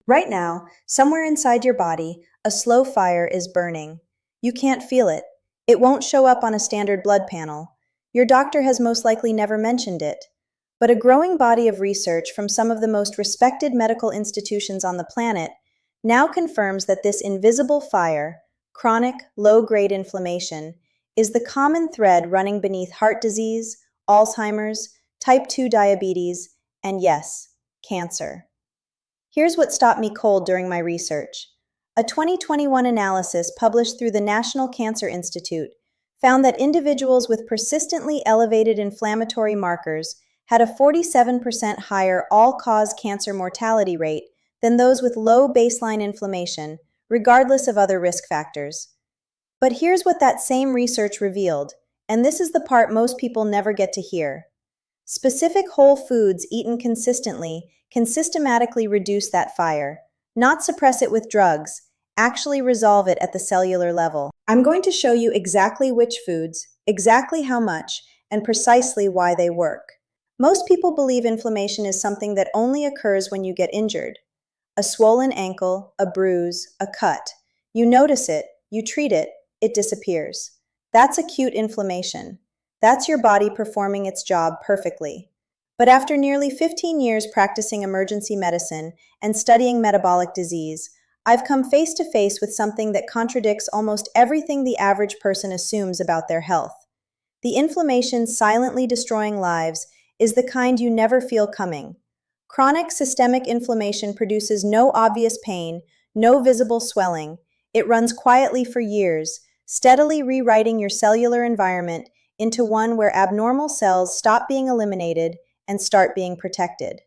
Right now, somewhere inside your body, a slow fire is burning. You can't feel it. It won't show up on a standard blood panel. Your doctor has most likely never mentioned it. But a growing body of research from some of the most respected medical institutions on the planet now confirms that this invisible fire, chronic, low-grade inflammation, is the common thread running beneath heart disease, Alzheimer's, type 2 diabetes, and yes, cancer. Here's what stopped me cold during my research. A 2021 analysis published through the National Cancer Institute found that individuals with persistently elevated inflammatory markers had a 47% higher all-cause cancer mortality rate than those with low baseline inflammation, regardless of other risk factors. But here's what that same research revealed, and this is the part most people never get to hear. Specific whole foods eaten consistently can systematically reduce that fire, not suppress it with drugs, actually resolve it at the cellular level. I'm going to show you exactly which foods, exactly how much, and precisely why they work. Most people believe inflammation is something that only occurs when you get injured. A swollen ankle, a bruise, a cut. You notice it, you treat it, it disappears. That's acute inflammation. That's your body performing its job perfectly. But after nearly 15 years practicing emergency medicine and studying metabolic disease, I've come face to face with something that contradicts almost everything the average person assumes about their health. The inflammation silently destroying lives is the kind you never feel coming. Chronic systemic inflammation produces no obvious pain, no visible swelling. It runs quietly for years, steadily rewriting your cellular environment into one where abnormal cells stop being eliminated and start being protected.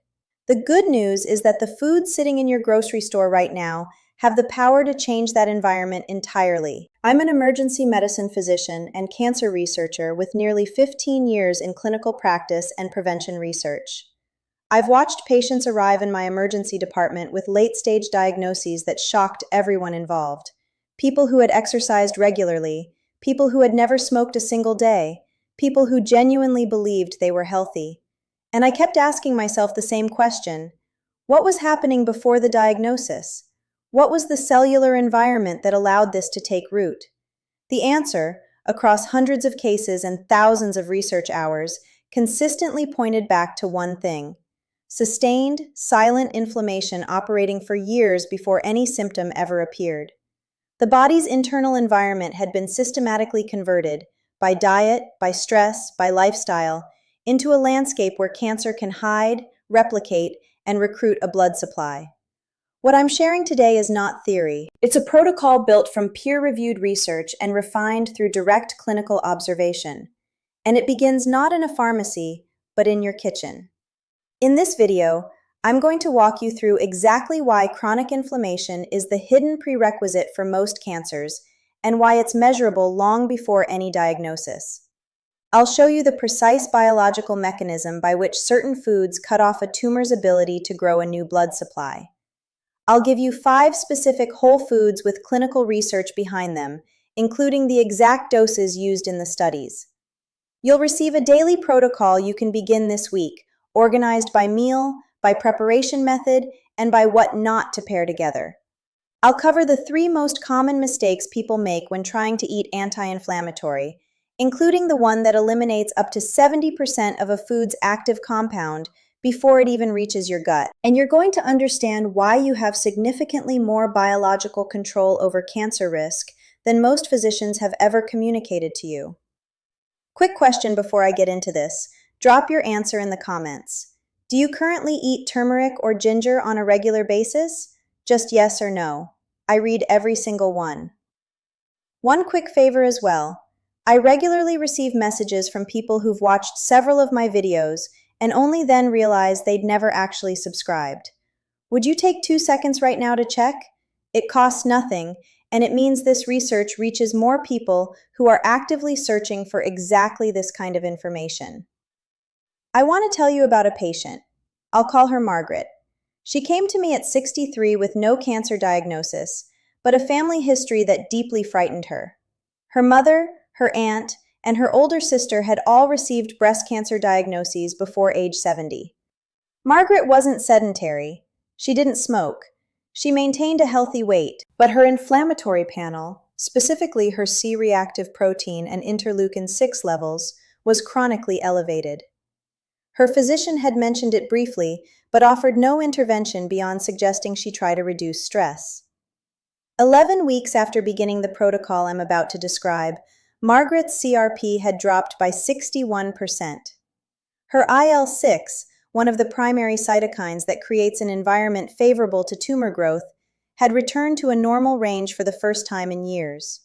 The good news is that the foods sitting in your grocery store right now have the power to change that environment entirely. I'm an emergency medicine physician and cancer researcher with nearly 15 years in clinical practice and prevention research. I've watched patients arrive in my emergency department with late-stage diagnoses that shocked everyone involved. People who had exercised regularly, people who had never smoked a single day, people who genuinely believed they were healthy. And I kept asking myself the same question: what was happening before the diagnosis? What was the cellular environment that allowed this to take root? The answer, across hundreds of cases and thousands of research hours, consistently pointed back to one thing: sustained, silent inflammation operating for years before any symptom ever appeared. The body's internal environment had been systematically converted, by diet, by stress, by lifestyle, into a landscape where cancer can hide, replicate, and recruit a blood supply. What I'm sharing today is not theory. It's a protocol built from peer-reviewed research and refined through direct clinical observation. And it begins not in a pharmacy, but in your kitchen. In this video, I'm going to walk you through exactly why chronic inflammation is the hidden prerequisite for most cancers and why it's measurable long before any diagnosis. I'll show you the precise biological mechanism by which certain foods cut off a tumor's ability to grow a new blood supply. I'll give you 5 specific whole foods with clinical research behind them, including the exact doses used in the studies. You'll receive a daily protocol you can begin this week, organized by meal, by preparation method, and by what not to pair together. I'll cover the 3 most common mistakes people make when trying to eat anti-inflammatory, including the one that eliminates up to 70% of a food's active compound before it even reaches your gut. And you're going to understand why you have significantly more biological control over cancer risk than most physicians have ever communicated to you. Quick question before I get into this. Drop your answer in the comments. Do you currently eat turmeric or ginger on a regular basis? Just yes or no. I read every single one. One quick favor as well. I regularly receive messages from people who've watched several of my videos and only then realized they'd never actually subscribed. Would you take 2 seconds right now to check? It costs nothing, and it means this research reaches more people who are actively searching for exactly this kind of information. I want to tell you about a patient. I'll call her Margaret. She came to me at 63 with no cancer diagnosis, but a family history that deeply frightened her. Her mother, her aunt, and her older sister had all received breast cancer diagnoses before age 70. Margaret wasn't sedentary. She didn't smoke. She maintained a healthy weight, but her inflammatory panel, specifically her C-reactive protein and interleukin-6 levels, was chronically elevated. Her physician had mentioned it briefly, but offered no intervention beyond suggesting she try to reduce stress. 11 weeks after beginning the protocol I'm about to describe, Margaret's CRP had dropped by 61%. Her IL-6, one of the primary cytokines that creates an environment favorable to tumor growth, had returned to a normal range for the first time in years.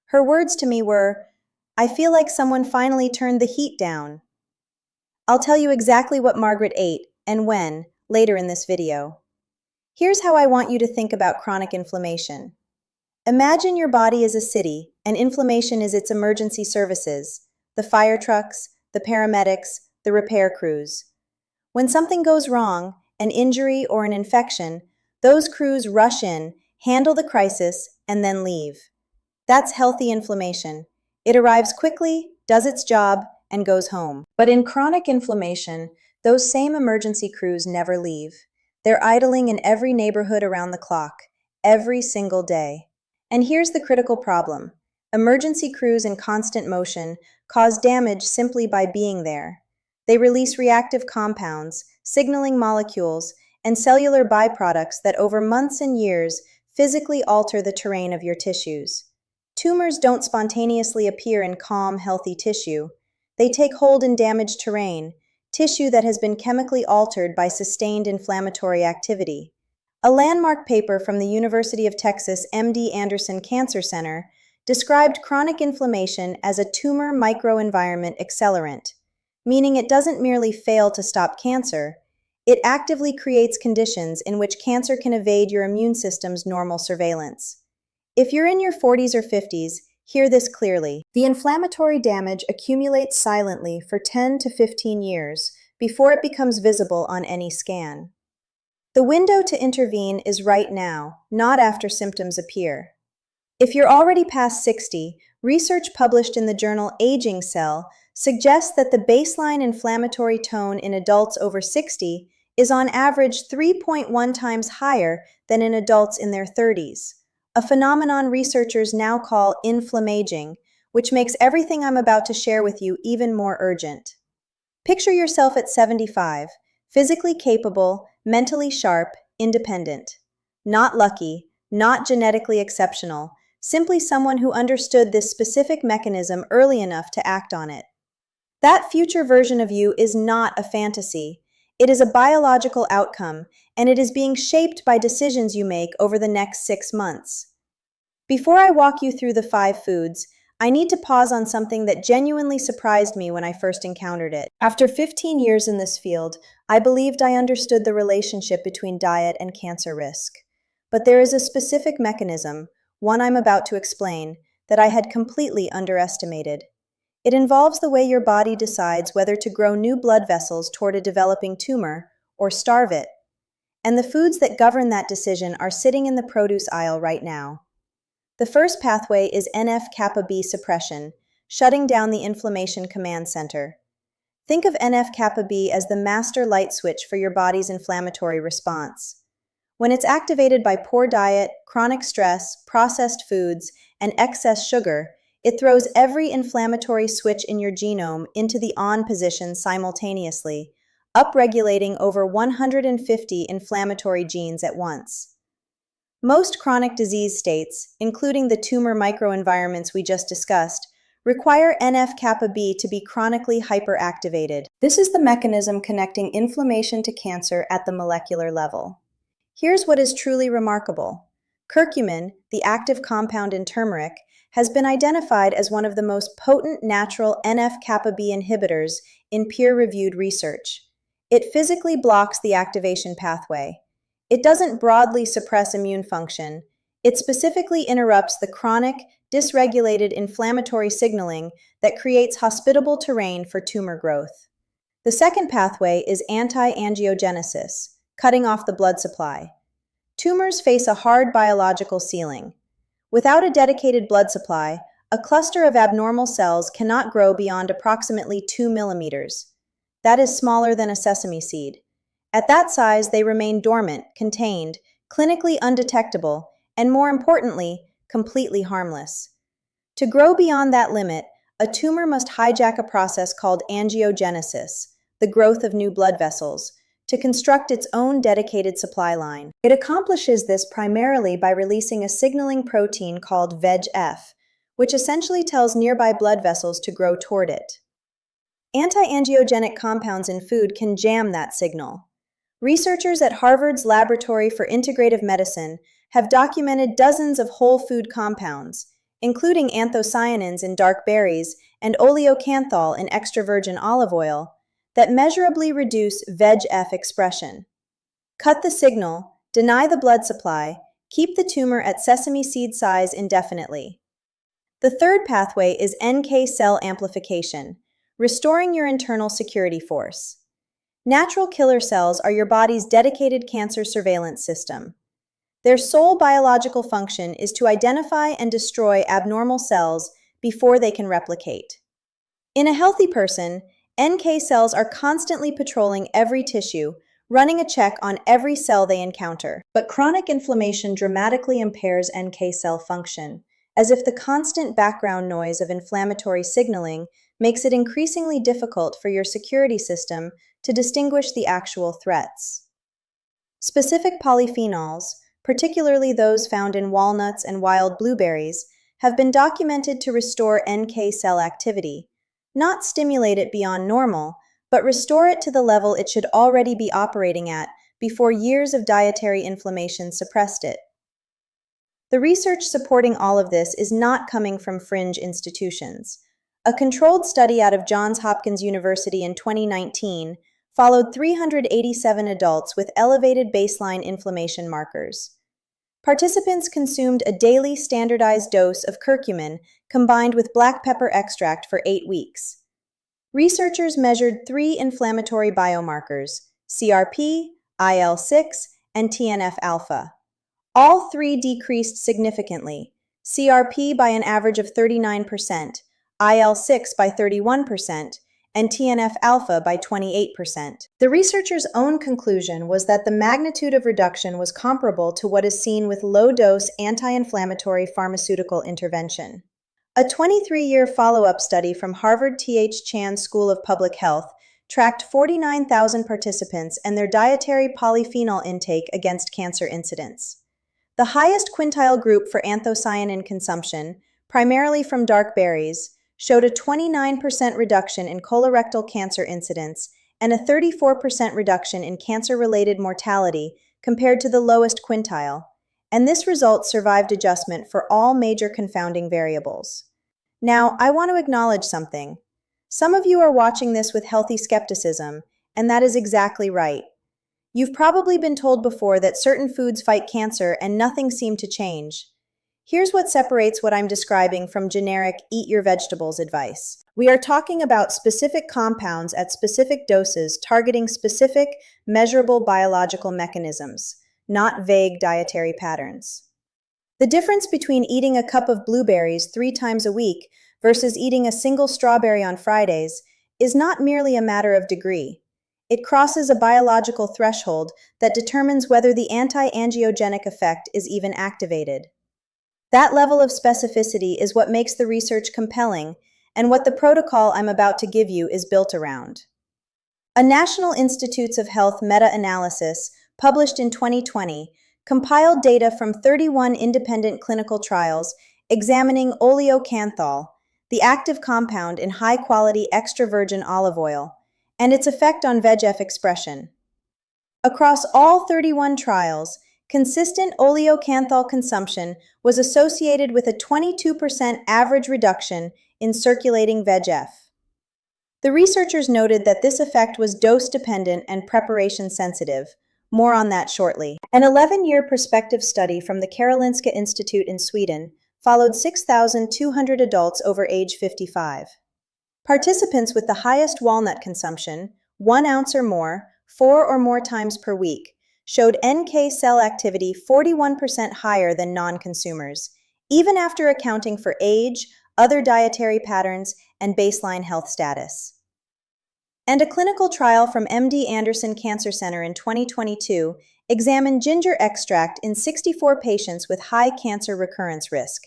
Her words to me were, "I feel like someone finally turned the heat down." I'll tell you exactly what Margaret ate and when later in this video. Here's how I want you to think about chronic inflammation. Imagine your body is a city, and inflammation is its emergency services, the fire trucks, the paramedics, the repair crews. When something goes wrong, an injury or an infection, those crews rush in, handle the crisis, and then leave. That's healthy inflammation. It arrives quickly, does its job, and goes home. But in chronic inflammation, those same emergency crews never leave. They're idling in every neighborhood around the clock, every single day. And here's the critical problem. Emergency crews in constant motion cause damage simply by being there. They release reactive compounds, signaling molecules, and cellular byproducts that over months and years physically alter the terrain of your tissues. Tumors don't spontaneously appear in calm, healthy tissue. They take hold in damaged terrain, tissue that has been chemically altered by sustained inflammatory activity. A landmark paper from the University of Texas MD Anderson Cancer Center described chronic inflammation as a tumor microenvironment accelerant, meaning it doesn't merely fail to stop cancer, it actively creates conditions in which cancer can evade your immune system's normal surveillance. If you're in your 40s or 50s, hear this clearly. The inflammatory damage accumulates silently for 10 to 15 years before it becomes visible on any scan. The window to intervene is right now, not after symptoms appear. If you're already past 60, research published in the journal Aging Cell suggests that the baseline inflammatory tone in adults over 60 is on average 3.1 times higher than in adults in their 30s, a phenomenon researchers now call inflammaging, which makes everything I'm about to share with you even more urgent. Picture yourself at 75, physically capable, mentally sharp, independent. Not lucky, not genetically exceptional, simply someone who understood this specific mechanism early enough to act on it. That future version of you is not a fantasy. It is a biological outcome, and it is being shaped by decisions you make over the next 6 months. Before I walk you through the 5 foods, I need to pause on something that genuinely surprised me when I first encountered it. After 15 years in this field, I believed I understood the relationship between diet and cancer risk. But there is a specific mechanism, one I'm about to explain, that I had completely underestimated. It involves the way your body decides whether to grow new blood vessels toward a developing tumor or starve it. And the foods that govern that decision are sitting in the produce aisle right now. The first pathway is NF-kappa B suppression, shutting down the inflammation command center. Think of NF-kappa B as the master light switch for your body's inflammatory response. When it's activated by poor diet, chronic stress, processed foods, and excess sugar, it throws every inflammatory switch in your genome into the on position simultaneously, upregulating over 150 inflammatory genes at once. Most chronic disease states, including the tumor microenvironments we just discussed, require NF-kappa B to be chronically hyperactivated. This is the mechanism connecting inflammation to cancer at the molecular level. Here's what is truly remarkable. Curcumin, the active compound in turmeric, has been identified as one of the most potent natural NF-kappa B inhibitors in peer-reviewed research. It physically blocks the activation pathway. It doesn't broadly suppress immune function. It specifically interrupts the chronic, dysregulated inflammatory signaling that creates hospitable terrain for tumor growth. The second pathway is anti-angiogenesis, cutting off the blood supply. Tumors face a hard biological ceiling. Without a dedicated blood supply, a cluster of abnormal cells cannot grow beyond approximately 2 millimeters. That is smaller than a sesame seed. At that size, they remain dormant, contained, clinically undetectable, and more importantly, completely harmless. To grow beyond that limit, a tumor must hijack a process called angiogenesis, the growth of new blood vessels, to construct its own dedicated supply line. It accomplishes this primarily by releasing a signaling protein called VEGF, which essentially tells nearby blood vessels to grow toward it. Anti-angiogenic compounds in food can jam that signal. Researchers at Harvard's Laboratory for Integrative Medicine have documented dozens of whole food compounds, including anthocyanins in dark berries and oleocanthal in extra virgin olive oil, that measurably reduce VEGF expression. Cut the signal, deny the blood supply, keep the tumor at sesame seed size indefinitely. The third pathway is NK cell amplification, restoring your internal security force. Natural killer cells are your body's dedicated cancer surveillance system. Their sole biological function is to identify and destroy abnormal cells before they can replicate. In a healthy person, NK cells are constantly patrolling every tissue, running a check on every cell they encounter. But chronic inflammation dramatically impairs NK cell function, as if the constant background noise of inflammatory signaling makes it increasingly difficult for your security system to distinguish the actual threats. Specific polyphenols, particularly those found in walnuts and wild blueberries, have been documented to restore NK cell activity, not stimulate it beyond normal, but restore it to the level it should already be operating at before years of dietary inflammation suppressed it. The research supporting all of this is not coming from fringe institutions. A controlled study out of Johns Hopkins University in 2019 followed 387 adults with elevated baseline inflammation markers. Participants consumed a daily standardized dose of curcumin combined with black pepper extract for 8 weeks. Researchers measured 3 inflammatory biomarkers, CRP, IL-6, and TNF-alpha. All 3 decreased significantly, CRP by an average of 39%, IL-6 by 31%, and TNF-alpha by 28%. The researchers' own conclusion was that the magnitude of reduction was comparable to what is seen with low-dose anti-inflammatory pharmaceutical intervention. A 23-year follow-up study from Harvard T.H. Chan School of Public Health tracked 49,000 participants and their dietary polyphenol intake against cancer incidence. The highest quintile group for anthocyanin consumption, primarily from dark berries, showed a 29% reduction in colorectal cancer incidence and a 34% reduction in cancer-related mortality compared to the lowest quintile, and this result survived adjustment for all major confounding variables. Now, I want to acknowledge something. Some of you are watching this with healthy skepticism, and that is exactly right. You've probably been told before that certain foods fight cancer and nothing seemed to change. Here's what separates what I'm describing from generic eat your vegetables advice. We are talking about specific compounds at specific doses targeting specific, measurable biological mechanisms, not vague dietary patterns. The difference between eating a cup of blueberries 3 times a week versus eating a single strawberry on Fridays is not merely a matter of degree. It crosses a biological threshold that determines whether the anti-angiogenic effect is even activated. That level of specificity is what makes the research compelling and what the protocol I'm about to give you is built around. A National Institutes of Health meta-analysis published in 2020 compiled data from 31 independent clinical trials examining oleocanthal, the active compound in high-quality extra virgin olive oil, and its effect on VEGF expression. Across all 31 trials, consistent oleocanthal consumption was associated with a 22% average reduction in circulating VEGF. The researchers noted that this effect was dose-dependent and preparation-sensitive. More on that shortly. An 11-year prospective study from the Karolinska Institute in Sweden followed 6,200 adults over age 55. Participants with the highest walnut consumption, 1 ounce or more, 4 or more times per week, showed NK cell activity 41% higher than non-consumers, even after accounting for age, other dietary patterns, and baseline health status. And a clinical trial from MD Anderson Cancer Center in 2022 examined ginger extract in 64 patients with high cancer recurrence risk.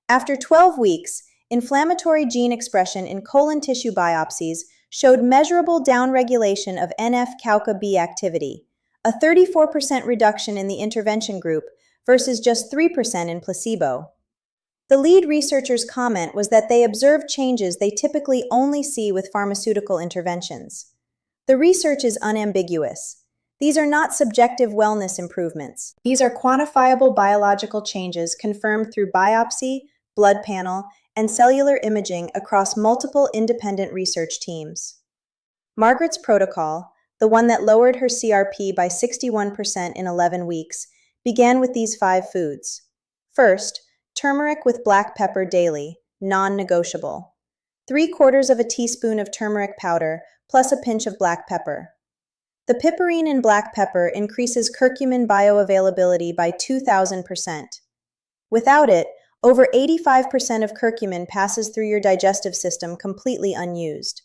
After 12 weeks, inflammatory gene expression in colon tissue biopsies showed measurable downregulation of NF-cauca B activity, a 34% reduction in the intervention group versus just 3% in placebo. The lead researcher's comment was that they observed changes they typically only see with pharmaceutical interventions. The research is unambiguous. These are not subjective wellness improvements. These are quantifiable biological changes confirmed through biopsy, blood panel, and cellular imaging across multiple independent research teams. Margaret's protocol, the one that lowered her CRP by 61% in 11 weeks, began with these 5 foods. First, turmeric with black pepper daily, non-negotiable. 3/4 of a teaspoon of turmeric powder plus a pinch of black pepper. The piperine in black pepper increases curcumin bioavailability by 2,000%. Without it, over 85% of curcumin passes through your digestive system completely unused.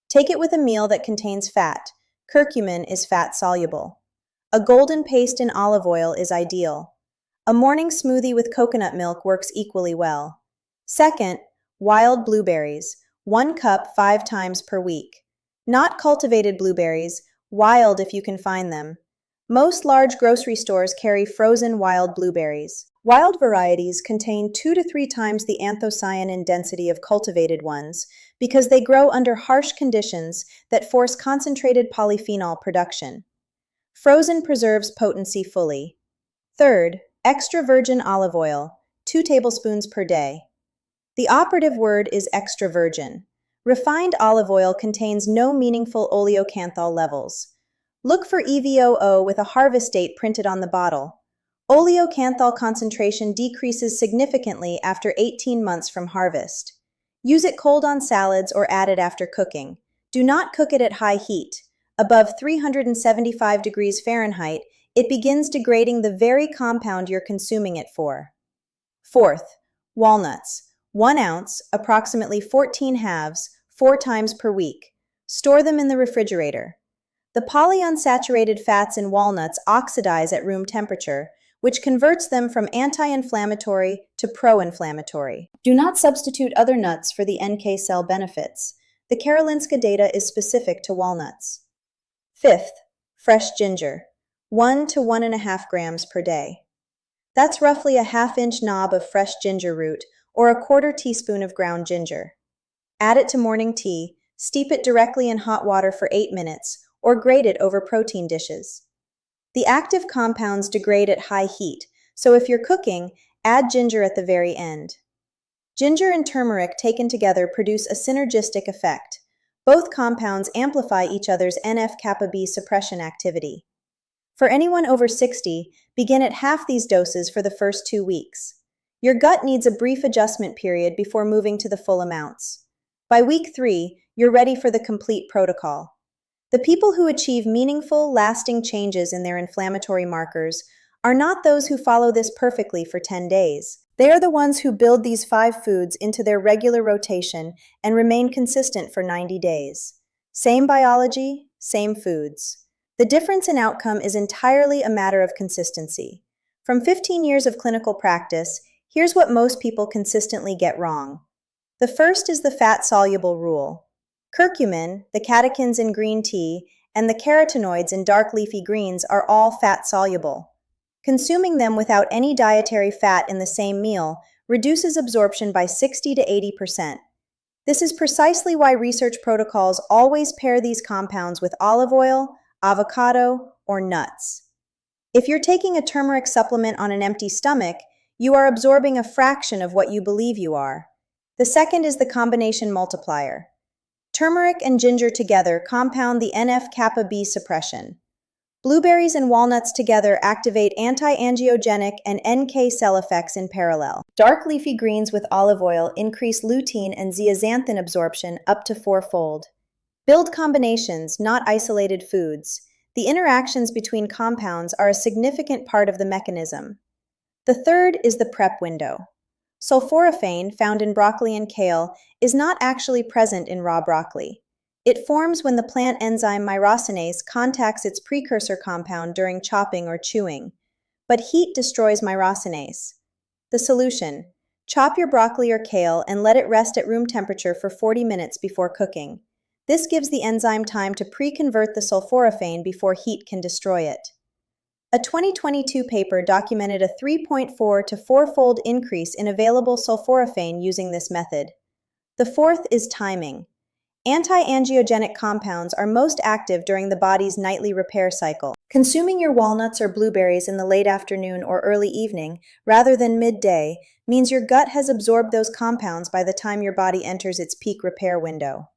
Take it with a meal that contains fat. Curcumin is fat-soluble. A golden paste in olive oil is ideal. A morning smoothie with coconut milk works equally well. Second, wild blueberries, 1 cup 5 times per week. Not cultivated blueberries, wild if you can find them. Most large grocery stores carry frozen wild blueberries. Wild varieties contain 2 to 3 times the anthocyanin density of cultivated ones because they grow under harsh conditions that force concentrated polyphenol production. Frozen preserves potency fully. Third, extra virgin olive oil, 2 tablespoons per day. The operative word is extra virgin. Refined olive oil contains no meaningful oleocanthal levels. Look for EVOO with a harvest date printed on the bottle. Oleocanthal concentration decreases significantly after 18 months from harvest. Use it cold on salads or add it after cooking. Do not cook it at high heat. Above 375 degrees Fahrenheit, it begins degrading the very compound you're consuming it for. Fourth, walnuts. 1 ounce, approximately 14 halves, 4 times per week. Store them in the refrigerator. The polyunsaturated fats in walnuts oxidize at room temperature, which converts them from anti-inflammatory to pro-inflammatory. Do not substitute other nuts for the NK cell benefits. The Karolinska data is specific to walnuts. Fifth, fresh ginger. 1 to 1.5 grams per day. That's roughly a 1/2-inch knob of fresh ginger root or a 1/4 teaspoon of ground ginger. Add it to morning tea, steep it directly in hot water for 8 minutes, or grate it over protein dishes. The active compounds degrade at high heat, so if you're cooking, add ginger at the very end. Ginger and turmeric taken together produce a synergistic effect. Both compounds amplify each other's NF-kappa B suppression activity. For anyone over 60, begin at half these doses for the first 2 weeks. Your gut needs a brief adjustment period before moving to the full amounts. By week 3, you're ready for the complete protocol. The people who achieve meaningful, lasting changes in their inflammatory markers are not those who follow this perfectly for 10 days. They are the ones who build these 5 foods into their regular rotation and remain consistent for 90 days. Same biology, same foods. The difference in outcome is entirely a matter of consistency. From 15 years of clinical practice, here's what most people consistently get wrong. The first is the fat-soluble rule. Curcumin, the catechins in green tea, and the carotenoids in dark leafy greens are all fat-soluble. Consuming them without any dietary fat in the same meal reduces absorption by 60 to 80%. This is precisely why research protocols always pair these compounds with olive oil, avocado, or nuts. If you're taking a turmeric supplement on an empty stomach, you are absorbing a fraction of what you believe you are. The second is the combination multiplier. Turmeric and ginger together compound the NF-kappa B suppression. Blueberries and walnuts together activate anti-angiogenic and NK cell effects in parallel. Dark leafy greens with olive oil increase lutein and zeaxanthin absorption up to 4-fold. Build combinations, not isolated foods. The interactions between compounds are a significant part of the mechanism. The third is the prep window. Sulforaphane, found in broccoli and kale, is not actually present in raw broccoli. It forms when the plant enzyme myrosinase contacts its precursor compound during chopping or chewing. But heat destroys myrosinase. The solution: chop your broccoli or kale and let it rest at room temperature for 40 minutes before cooking. This gives the enzyme time to pre-convert the sulforaphane before heat can destroy it. A 2022 paper documented a 3.4 to 4-fold increase in available sulforaphane using this method. The fourth is timing. Anti-angiogenic compounds are most active during the body's nightly repair cycle. Consuming your walnuts or blueberries in the late afternoon or early evening, rather than midday, means your gut has absorbed those compounds by the time your body enters its peak repair window.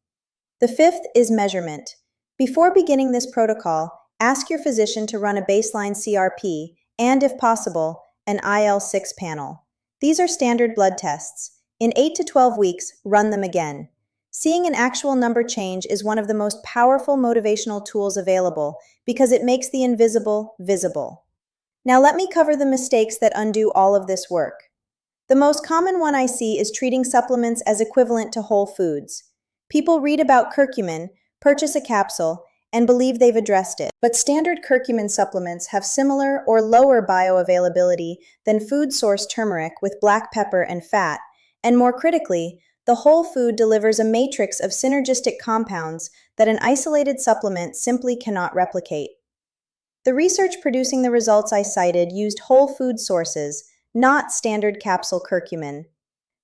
The fifth is measurement. Before beginning this protocol, ask your physician to run a baseline CRP and, if possible, an IL-6 panel. These are standard blood tests. In 8 to 12 weeks, run them again. Seeing an actual number change is one of the most powerful motivational tools available because it makes the invisible visible. Now let me cover the mistakes that undo all of this work. The most common one I see is treating supplements as equivalent to whole foods. People read about curcumin, purchase a capsule, and believe they've addressed it. But standard curcumin supplements have similar or lower bioavailability than food-source turmeric with black pepper and fat, and more critically, the whole food delivers a matrix of synergistic compounds that an isolated supplement simply cannot replicate. The research producing the results I cited used whole food sources, not standard capsule curcumin.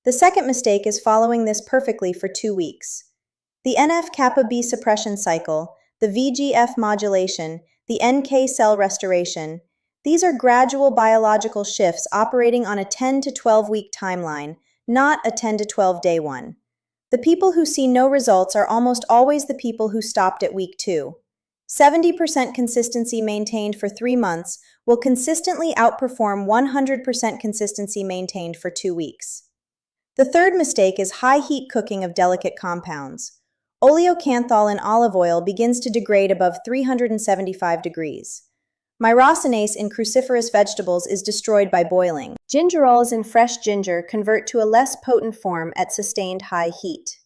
The second mistake is following this perfectly for 2 weeks. The NF-kappa B suppression cycle, the VGF modulation, the NK cell restoration, these are gradual biological shifts operating on a 10 to 12-week timeline, not a 10 to 12-day one. The people who see no results are almost always the people who stopped at week 2. 70% consistency maintained for 3 months will consistently outperform 100% consistency maintained for 2 weeks. The third mistake is high heat cooking of delicate compounds. Oleocanthal in olive oil begins to degrade above 375 degrees. Myrosinase in cruciferous vegetables is destroyed by boiling. Gingerols in fresh ginger convert to a less potent form at sustained high heat.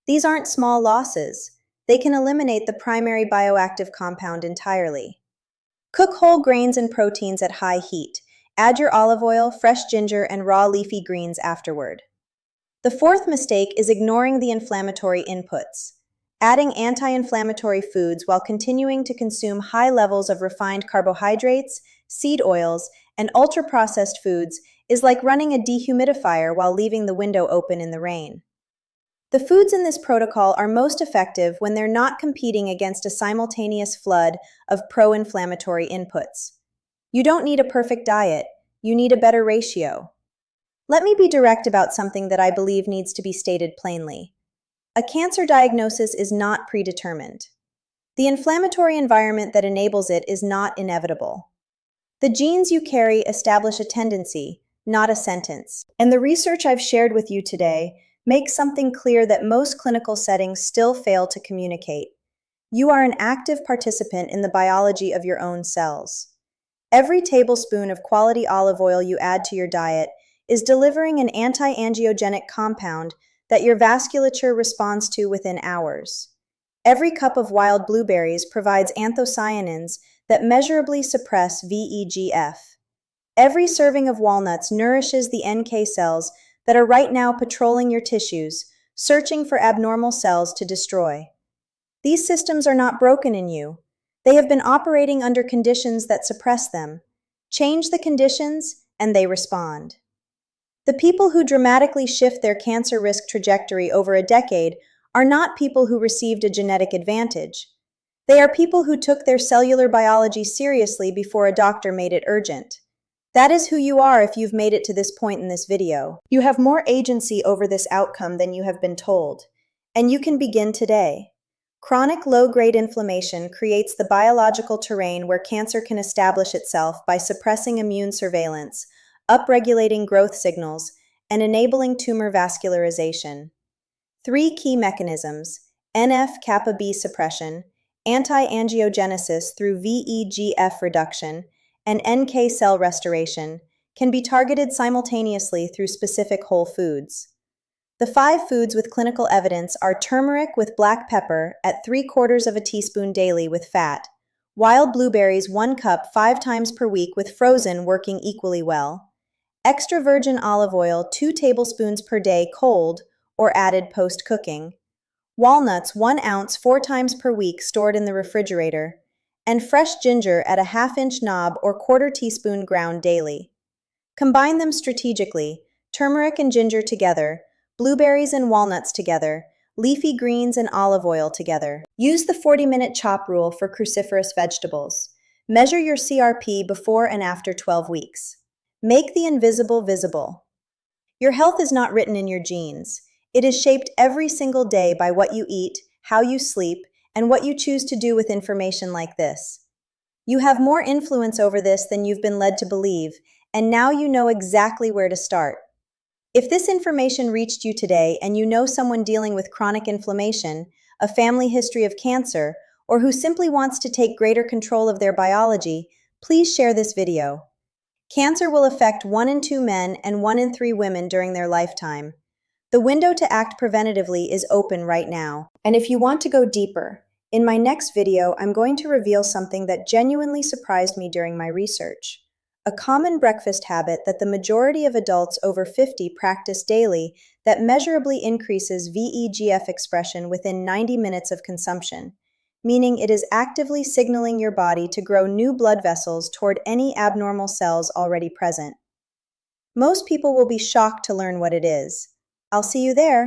These aren't small losses. They can eliminate the primary bioactive compound entirely. Cook whole grains and proteins at high heat. Add your olive oil, fresh ginger, and raw leafy greens afterward. The fourth mistake is ignoring the inflammatory inputs. Adding anti-inflammatory foods while continuing to consume high levels of refined carbohydrates, seed oils, and ultra-processed foods is like running a dehumidifier while leaving the window open in the rain. The foods in this protocol are most effective when they're not competing against a simultaneous flood of pro-inflammatory inputs. You don't need a perfect diet, you need a better ratio. Let me be direct about something that I believe needs to be stated plainly. A cancer diagnosis is not predetermined. The inflammatory environment that enables it is not inevitable. The genes you carry establish a tendency, not a sentence. And the research I've shared with you today makes something clear that most clinical settings still fail to communicate. You are an active participant in the biology of your own cells. Every tablespoon of quality olive oil you add to your diet is delivering an anti-angiogenic compound that your vasculature responds to within hours. Every cup of wild blueberries provides anthocyanins that measurably suppress VEGF. Every serving of walnuts nourishes the NK cells that are right now patrolling your tissues, searching for abnormal cells to destroy. These systems are not broken in you. They have been operating under conditions that suppress them. Change the conditions, and they respond. The people who dramatically shift their cancer risk trajectory over a decade are not people who received a genetic advantage. They are people who took their cellular biology seriously before a doctor made it urgent. That is who you are if you've made it to this point in this video. You have more agency over this outcome than you have been told, and you can begin today. Chronic low-grade inflammation creates the biological terrain where cancer can establish itself by suppressing immune surveillance, upregulating growth signals, and enabling tumor vascularization. 3 key mechanisms: NF-kappa B suppression, anti-angiogenesis through VEGF reduction, and NK cell restoration, can be targeted simultaneously through specific whole foods. The 5 foods with clinical evidence are turmeric with black pepper at 3/4 of a teaspoon daily with fat, wild blueberries 1 cup 5 times per week with frozen working equally well, extra virgin olive oil 2 tablespoons per day cold or added post-cooking, walnuts 1 ounce 4 times per week stored in the refrigerator, and fresh ginger at a ½ inch knob or 1/4 teaspoon ground daily. Combine them strategically, turmeric and ginger together, blueberries and walnuts together, leafy greens and olive oil together. Use the 40-minute chop rule for cruciferous vegetables. Measure your CRP before and after 12 weeks. Make the invisible visible. Your health is not written in your genes. It is shaped every single day by what you eat, how you sleep, and what you choose to do with information like this. You have more influence over this than you've been led to believe, and now you know exactly where to start. If this information reached you today and you know someone dealing with chronic inflammation, a family history of cancer, or who simply wants to take greater control of their biology, please share this video. Cancer will affect 1 in 2 men and 1 in 3 women during their lifetime. The window to act preventatively is open right now. And if you want to go deeper, in my next video, I'm going to reveal something that genuinely surprised me during my research. A common breakfast habit that the majority of adults over 50 practice daily that measurably increases VEGF expression within 90 minutes of consumption, meaning it is actively signaling your body to grow new blood vessels toward any abnormal cells already present. Most people will be shocked to learn what it is. I'll see you there.